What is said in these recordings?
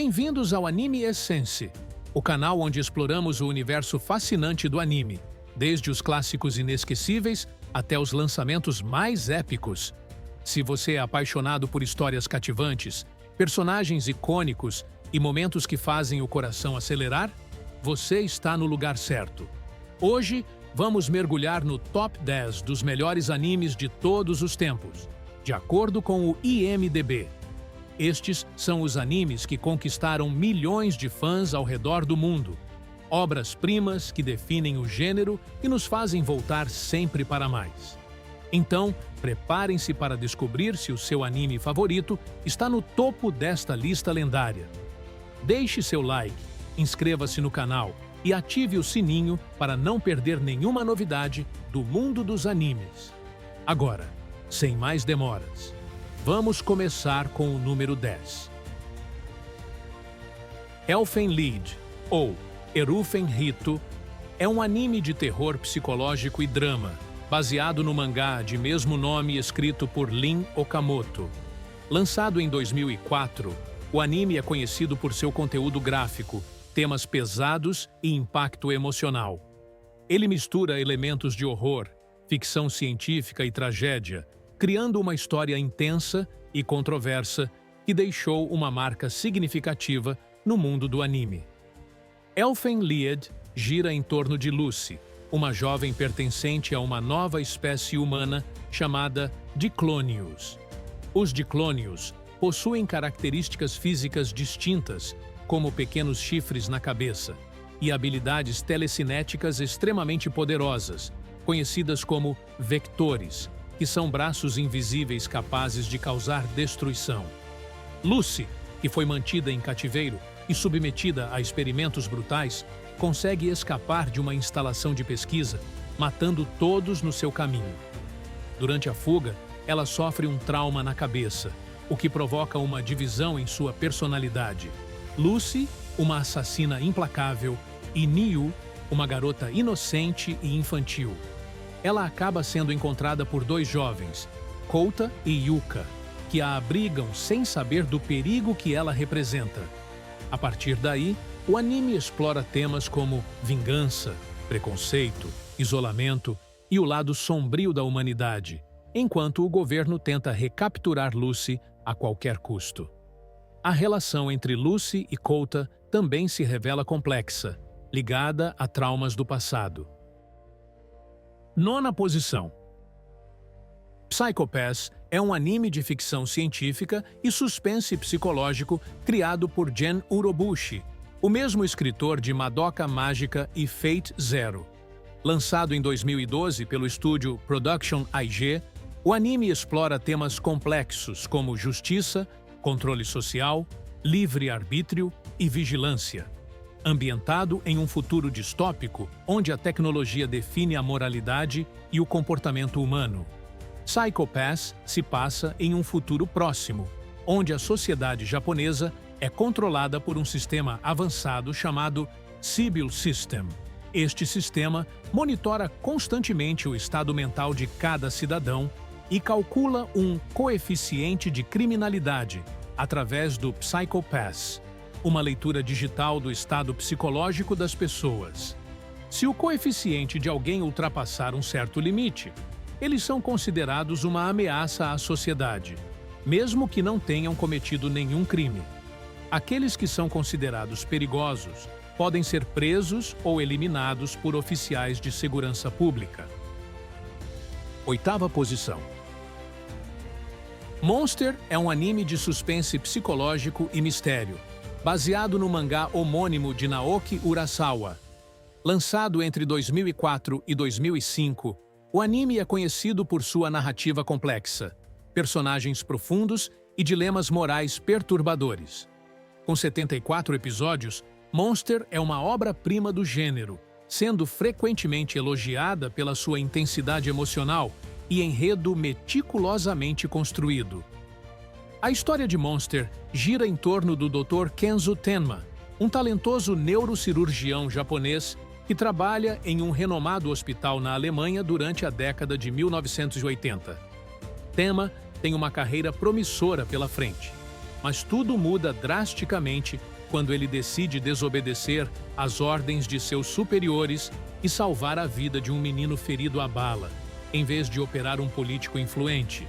Bem-vindos ao Anime Essence, o canal onde exploramos o universo fascinante do anime, desde os clássicos inesquecíveis até os lançamentos mais épicos. Se você é apaixonado por histórias cativantes, personagens icônicos e momentos que fazem o coração acelerar, você está no lugar certo. Hoje, vamos mergulhar no Top 10 dos melhores animes de todos os tempos, de acordo com o IMDb. Estes são os animes que conquistaram milhões de fãs ao redor do mundo, obras-primas que definem o gênero e nos fazem voltar sempre para mais. Então, preparem-se para descobrir se o seu anime favorito está no topo desta lista lendária. Deixe seu like, inscreva-se no canal e ative o sininho para não perder nenhuma novidade do mundo dos animes. Agora, sem mais demoras, vamos começar com o número 10. Elfen Lied, ou Erufen Rito, é um anime de terror psicológico e drama, baseado no mangá de mesmo nome escrito por Lin Okamoto. Lançado em 2004, o anime é conhecido por seu conteúdo gráfico, temas pesados e impacto emocional. Ele mistura elementos de horror, ficção científica e tragédia, criando uma história intensa e controversa que deixou uma marca significativa no mundo do anime. Elfen Lied gira em torno de Lucy, uma jovem pertencente a uma nova espécie humana chamada Diclonius. Os Diclonius possuem características físicas distintas, como pequenos chifres na cabeça, e habilidades telecinéticas extremamente poderosas, conhecidas como vectores, que são braços invisíveis capazes de causar destruição. Lucy, que foi mantida em cativeiro e submetida a experimentos brutais, consegue escapar de uma instalação de pesquisa, matando todos no seu caminho. Durante a fuga, ela sofre um trauma na cabeça, o que provoca uma divisão em sua personalidade. Lucy, uma assassina implacável, e Niu, uma garota inocente e infantil. Ela acaba sendo encontrada por dois jovens, Kouta e Yuka, que a abrigam sem saber do perigo que ela representa. A partir daí, o anime explora temas como vingança, preconceito, isolamento e o lado sombrio da humanidade, enquanto o governo tenta recapturar Lucy a qualquer custo. A relação entre Lucy e Kouta também se revela complexa, ligada a traumas do passado. Nona posição. Psycho Pass é um anime de ficção científica e suspense psicológico criado por Gen Urobuchi, o mesmo escritor de Madoka Mágica e Fate Zero. Lançado em 2012 pelo estúdio Production IG, o anime explora temas complexos como justiça, controle social, livre-arbítrio e vigilância. Ambientado em um futuro distópico, onde a tecnologia define a moralidade e o comportamento humano. Psycho Pass se passa em um futuro próximo, onde a sociedade japonesa é controlada por um sistema avançado chamado Sibyl System. Este sistema monitora constantemente o estado mental de cada cidadão e calcula um coeficiente de criminalidade através do Psycho Pass, uma leitura digital do estado psicológico das pessoas. Se o coeficiente de alguém ultrapassar um certo limite, eles são considerados uma ameaça à sociedade, mesmo que não tenham cometido nenhum crime. Aqueles que são considerados perigosos podem ser presos ou eliminados por oficiais de segurança pública. Oitava posição. Monster é um anime de suspense psicológico e mistério, baseado no mangá homônimo de Naoki Urasawa. Lançado entre 2004 e 2005, o anime é conhecido por sua narrativa complexa, personagens profundos e dilemas morais perturbadores. Com 74 episódios, Monster é uma obra-prima do gênero, sendo frequentemente elogiada pela sua intensidade emocional e enredo meticulosamente construído. A história de Monster gira em torno do Dr. Kenzo Tenma, um talentoso neurocirurgião japonês que trabalha em um renomado hospital na Alemanha durante a década de 1980. Tenma tem uma carreira promissora pela frente, mas tudo muda drasticamente quando ele decide desobedecer às ordens de seus superiores e salvar a vida de um menino ferido à bala, em vez de operar um político influente.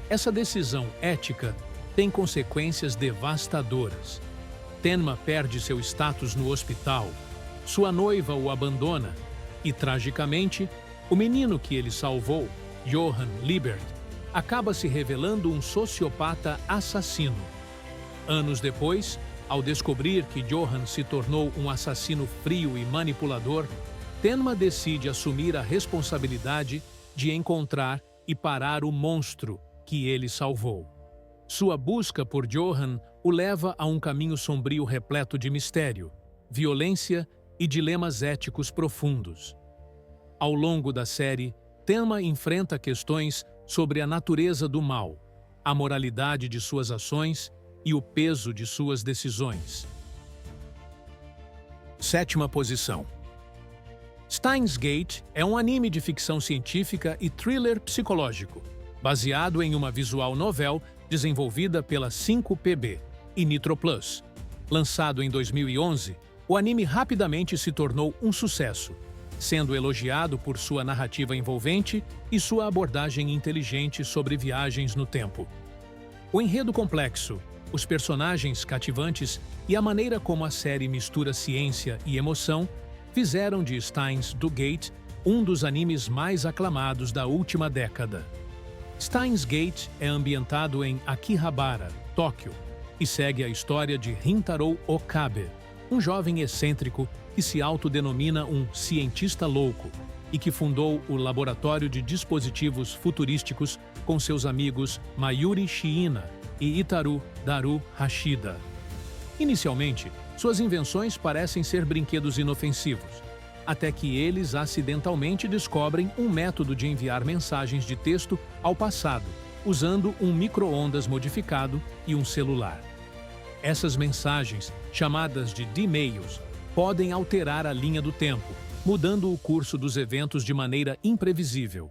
Essa decisão ética tem consequências devastadoras. Tenma perde seu status no hospital, sua noiva o abandona e, tragicamente, o menino que ele salvou, Johann Liebert, acaba se revelando um sociopata assassino. Anos depois, ao descobrir que Johann se tornou um assassino frio e manipulador, Tenma decide assumir a responsabilidade de encontrar e parar o monstro que ele salvou. Sua busca por Johann o leva a um caminho sombrio repleto de mistério, violência e dilemas éticos profundos. Ao longo da série, Tenma enfrenta questões sobre a natureza do mal, a moralidade de suas ações e o peso de suas decisões. 7ª posição. Steins Gate é um anime de ficção científica e thriller psicológico, baseado em uma visual novel desenvolvida pela 5PB e Nitroplus. Lançado em 2011, o anime rapidamente se tornou um sucesso, sendo elogiado por sua narrativa envolvente e sua abordagem inteligente sobre viagens no tempo. O enredo complexo, os personagens cativantes e a maneira como a série mistura ciência e emoção fizeram de Steins Gate um dos animes mais aclamados da última década. Steins Gate é ambientado em Akihabara, Tóquio, e segue a história de Rintaro Okabe, um jovem excêntrico que se autodenomina um cientista louco e que fundou o laboratório de dispositivos futurísticos com seus amigos Mayuri Shiina e Itaru Daru Hashida. Inicialmente, suas invenções parecem ser brinquedos inofensivos, até que eles acidentalmente descobrem um método de enviar mensagens de texto ao passado, usando um micro-ondas modificado e um celular. Essas mensagens, chamadas de D-mails, podem alterar a linha do tempo, mudando o curso dos eventos de maneira imprevisível.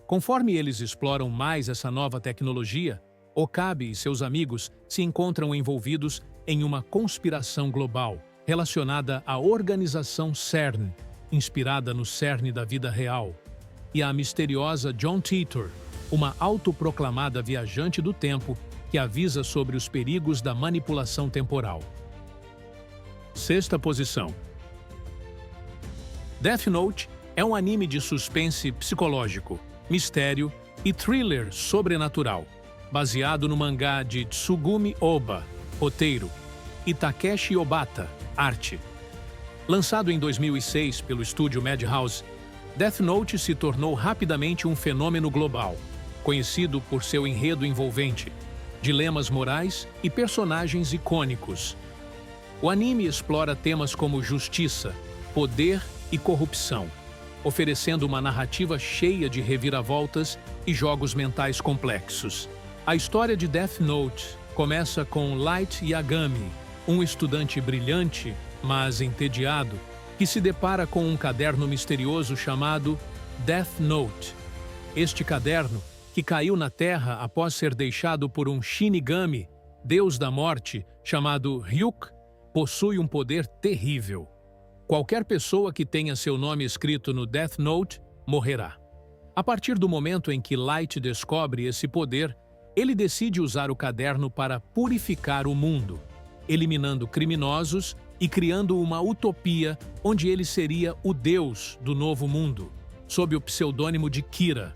Conforme eles exploram mais essa nova tecnologia, Okabe e seus amigos se encontram envolvidos em uma conspiração global relacionada à organização CERN, inspirada no CERN da vida real, e à misteriosa John Titor, uma autoproclamada viajante do tempo que avisa sobre os perigos da manipulação temporal. 6ª posição. Death Note é um anime de suspense psicológico, mistério e thriller sobrenatural, baseado no mangá de Tsugumi Oba, roteiro, e Takeshi Obata, arte. Lançado em 2006 pelo estúdio Madhouse, Death Note se tornou rapidamente um fenômeno global, conhecido por seu enredo envolvente, dilemas morais e personagens icônicos. O anime explora temas como justiça, poder e corrupção, oferecendo uma narrativa cheia de reviravoltas e jogos mentais complexos. A história de Death Note começa com Light Yagami, um estudante brilhante, mas entediado, que se depara com um caderno misterioso chamado Death Note. Este caderno, que caiu na Terra após ser deixado por um Shinigami, deus da morte, chamado Ryuk, possui um poder terrível. Qualquer pessoa que tenha seu nome escrito no Death Note morrerá. A partir do momento em que Light descobre esse poder, ele decide usar o caderno para purificar o mundo, eliminando criminosos e criando uma utopia onde ele seria o deus do novo mundo, sob o pseudônimo de Kira.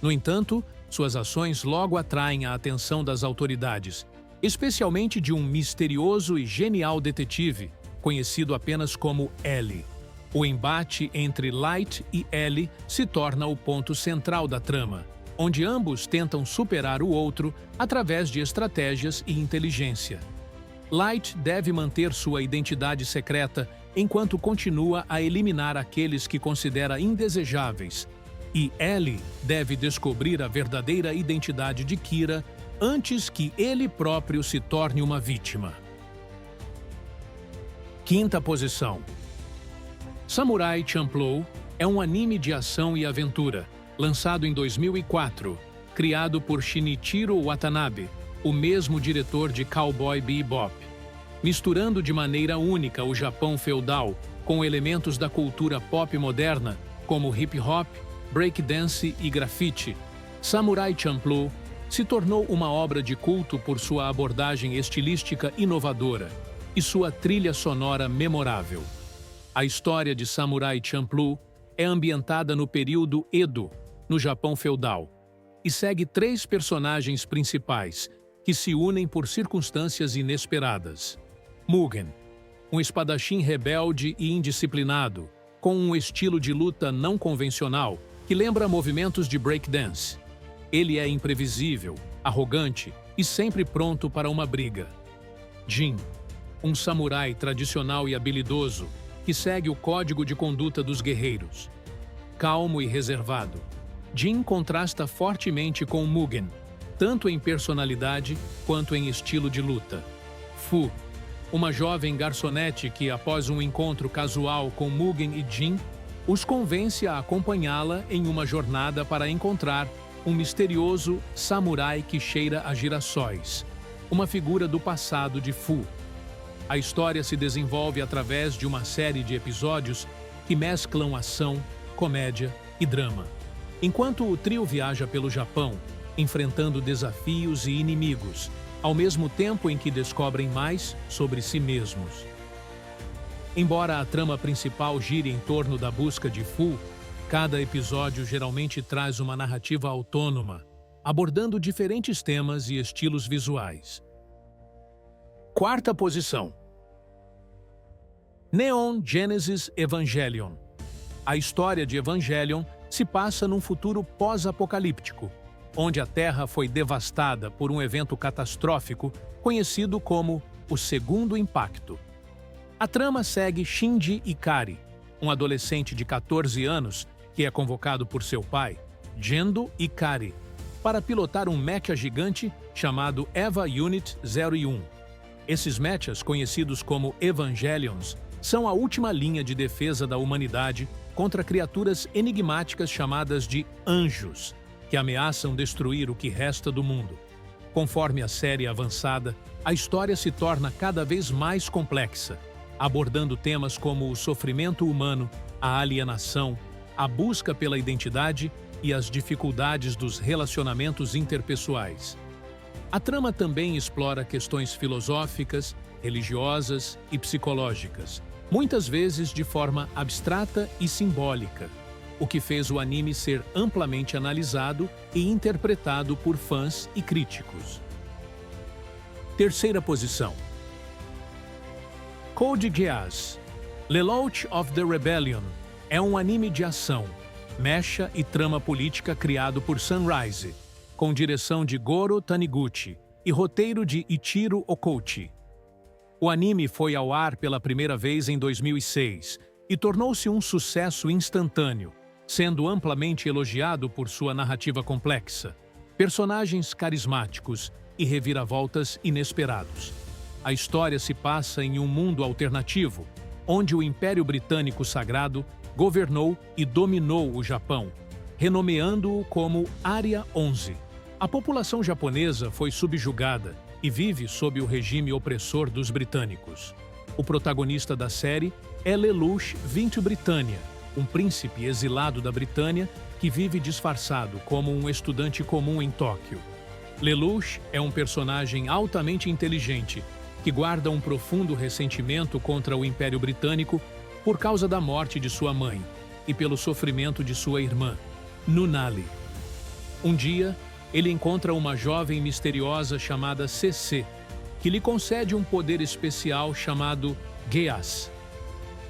No entanto, suas ações logo atraem a atenção das autoridades, especialmente de um misterioso e genial detetive, conhecido apenas como L. O embate entre Light e L se torna o ponto central da trama, onde ambos tentam superar o outro através de estratégias e inteligência. Light deve manter sua identidade secreta enquanto continua a eliminar aqueles que considera indesejáveis, e Ellie deve descobrir a verdadeira identidade de Kira antes que ele próprio se torne uma vítima. 5ª posição. Samurai Champloo é um anime de ação e aventura, lançado em 2004, criado por Shinichiro Watanabe, o mesmo diretor de Cowboy Bebop. misturando de maneira única o Japão feudal com elementos da cultura pop moderna, como hip-hop, breakdance e grafite. Samurai Champloo se tornou uma obra de culto por sua abordagem estilística inovadora e sua trilha sonora memorável. A história de Samurai Champloo é ambientada no período Edo, no Japão feudal, e segue 3 personagens principais que se unem por circunstâncias inesperadas. Mugen, um espadachim rebelde e indisciplinado, com um estilo de luta não convencional que lembra movimentos de breakdance. Ele é imprevisível, arrogante e sempre pronto para uma briga. Jin, um samurai tradicional e habilidoso que segue o código de conduta dos guerreiros. Calmo e reservado, Jin contrasta fortemente com Mugen, tanto em personalidade quanto em estilo de luta. Fu, uma jovem garçonete que, após um encontro casual com Mugen e Jin, os convence a acompanhá-la em uma jornada para encontrar um misterioso samurai que cheira a girassóis, uma figura do passado de Fu. A história se desenvolve através de uma série de episódios que mesclam ação, comédia e drama, enquanto o trio viaja pelo Japão, enfrentando desafios e inimigos, ao mesmo tempo em que descobrem mais sobre si mesmos. Embora a trama principal gire em torno da busca de Fu, cada episódio geralmente traz uma narrativa autônoma, abordando diferentes temas e estilos visuais. Quarta posição. Neon Genesis Evangelion. A história de Evangelion se passa num futuro pós-apocalíptico, onde a Terra foi devastada por um evento catastrófico conhecido como o Segundo Impacto. A trama segue Shinji Ikari, um adolescente de 14 anos que é convocado por seu pai, Gendo Ikari, para pilotar um mecha gigante chamado Eva Unit 01. Esses mechas, conhecidos como Evangelions, são a última linha de defesa da humanidade contra criaturas enigmáticas chamadas de anjos, que ameaçam destruir o que resta do mundo. Conforme a série avançada, a história se torna cada vez mais complexa, abordando temas como o sofrimento humano, a alienação, a busca pela identidade e as dificuldades dos relacionamentos interpessoais. A trama também explora questões filosóficas, religiosas e psicológicas, muitas vezes de forma abstrata e simbólica, o que fez o anime ser amplamente analisado e interpretado por fãs e críticos. Terceira posição. Code Geass, Lelouch of the Rebellion, é um anime de ação, mecha e trama política criado por Sunrise, com direção de Goro Taniguchi e roteiro de Ichiro Okouchi. O anime foi ao ar pela primeira vez em 2006 e tornou-se um sucesso instantâneo, sendo amplamente elogiado por sua narrativa complexa, personagens carismáticos e reviravoltas inesperados. A história se passa em um mundo alternativo, onde o Império Britânico Sagrado governou e dominou o Japão, renomeando-o como Área 11. A população japonesa foi subjugada e vive sob o regime opressor dos britânicos. O protagonista da série é Lelouch Vint Britannia, um príncipe exilado da Britânia que vive disfarçado como um estudante comum em Tóquio. Lelouch é um personagem altamente inteligente que guarda um profundo ressentimento contra o Império Britânico por causa da morte de sua mãe e pelo sofrimento de sua irmã, Nunali. Um dia, ele encontra uma jovem misteriosa chamada CC, que lhe concede um poder especial chamado Geass.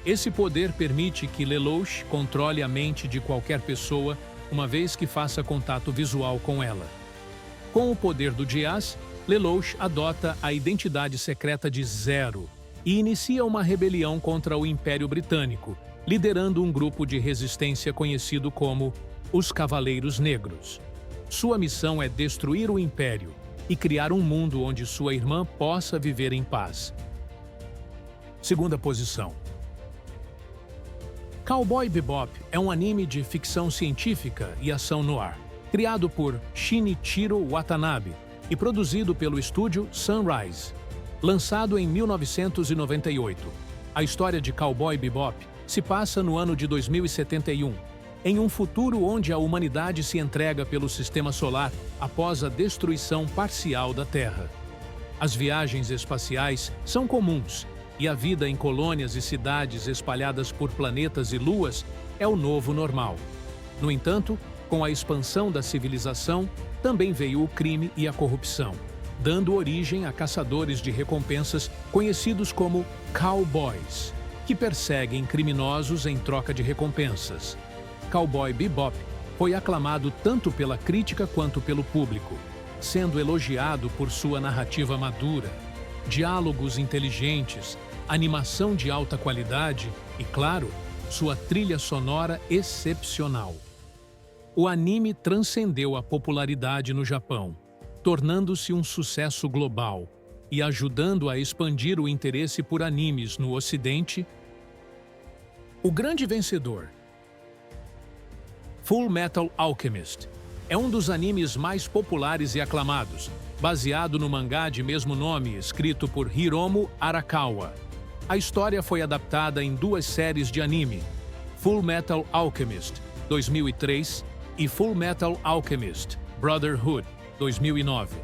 Esse poder permite que Lelouch controle a mente de qualquer pessoa, uma vez que faça contato visual com ela. Com o poder do Geass, Lelouch adota a identidade secreta de Zero e inicia uma rebelião contra o Império Britânico, liderando um grupo de resistência conhecido como os Cavaleiros Negros. Sua missão é destruir o Império e criar um mundo onde sua irmã possa viver em paz. Segunda posição. Cowboy Bebop é um anime de ficção científica e ação noir, criado por Shinichiro Watanabe e produzido pelo estúdio Sunrise. Lançado em 1998, a história de Cowboy Bebop se passa no ano de 2071, em um futuro onde a humanidade se entrega pelo sistema solar após a destruição parcial da Terra. As viagens espaciais são comuns e a vida em colônias e cidades espalhadas por planetas e luas é o novo normal. No entanto, com a expansão da civilização, também veio o crime e a corrupção, dando origem a caçadores de recompensas conhecidos como cowboys, que perseguem criminosos em troca de recompensas. Cowboy Bebop foi aclamado tanto pela crítica quanto pelo público, sendo elogiado por sua narrativa madura, diálogos inteligentes, animação de alta qualidade e, claro, sua trilha sonora excepcional. O anime transcendeu a popularidade no Japão, tornando-se um sucesso global e ajudando a expandir o interesse por animes no Ocidente. O grande vencedor, Full Metal Alchemist, é um dos animes mais populares e aclamados, baseado no mangá de mesmo nome escrito por Hiromu Arakawa. A história foi adaptada em duas séries de anime, Full Metal Alchemist, 2003, e Full Metal Alchemist Brotherhood, 2009.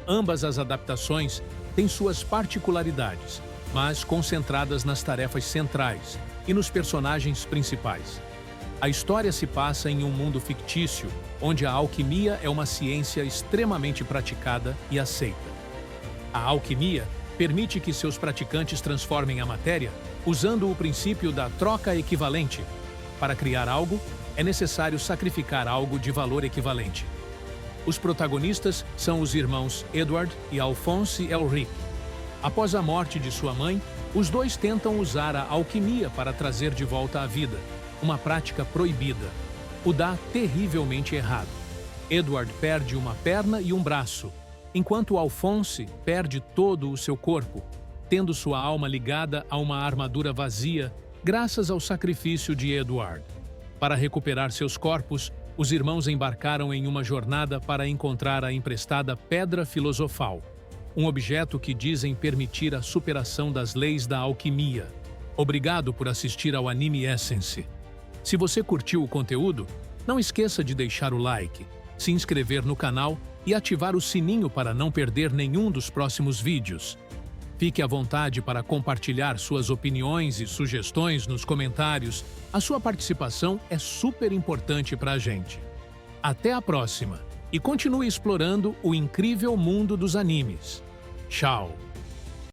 Ambas as adaptações têm suas particularidades, mas concentradas nas tarefas centrais e nos personagens principais. A história se passa em um mundo fictício, onde a alquimia é uma ciência extremamente praticada e aceita. A alquimia permite que seus praticantes transformem a matéria usando o princípio da troca equivalente. Para criar algo, é necessário sacrificar algo de valor equivalente. Os protagonistas são os irmãos Edward e Alphonse Elric. Após a morte de sua mãe, os dois tentam usar a alquimia para trazer de volta a vida, uma prática proibida. O dá terrivelmente errado. Edward perde uma perna e um braço, enquanto Alphonse perde todo o seu corpo, tendo sua alma ligada a uma armadura vazia graças ao sacrifício de Edward. Para recuperar seus corpos, os irmãos embarcaram em uma jornada para encontrar a emprestada Pedra Filosofal, um objeto que dizem permitir a superação das leis da alquimia. Obrigado por assistir ao Anime Essence. Se você curtiu o conteúdo, não esqueça de deixar o like, se inscrever no canal e ativar o sininho para não perder nenhum dos próximos vídeos. Fique à vontade para compartilhar suas opiniões e sugestões nos comentários. A sua participação é super importante para a gente. Até a próxima e continue explorando o incrível mundo dos animes. Tchau!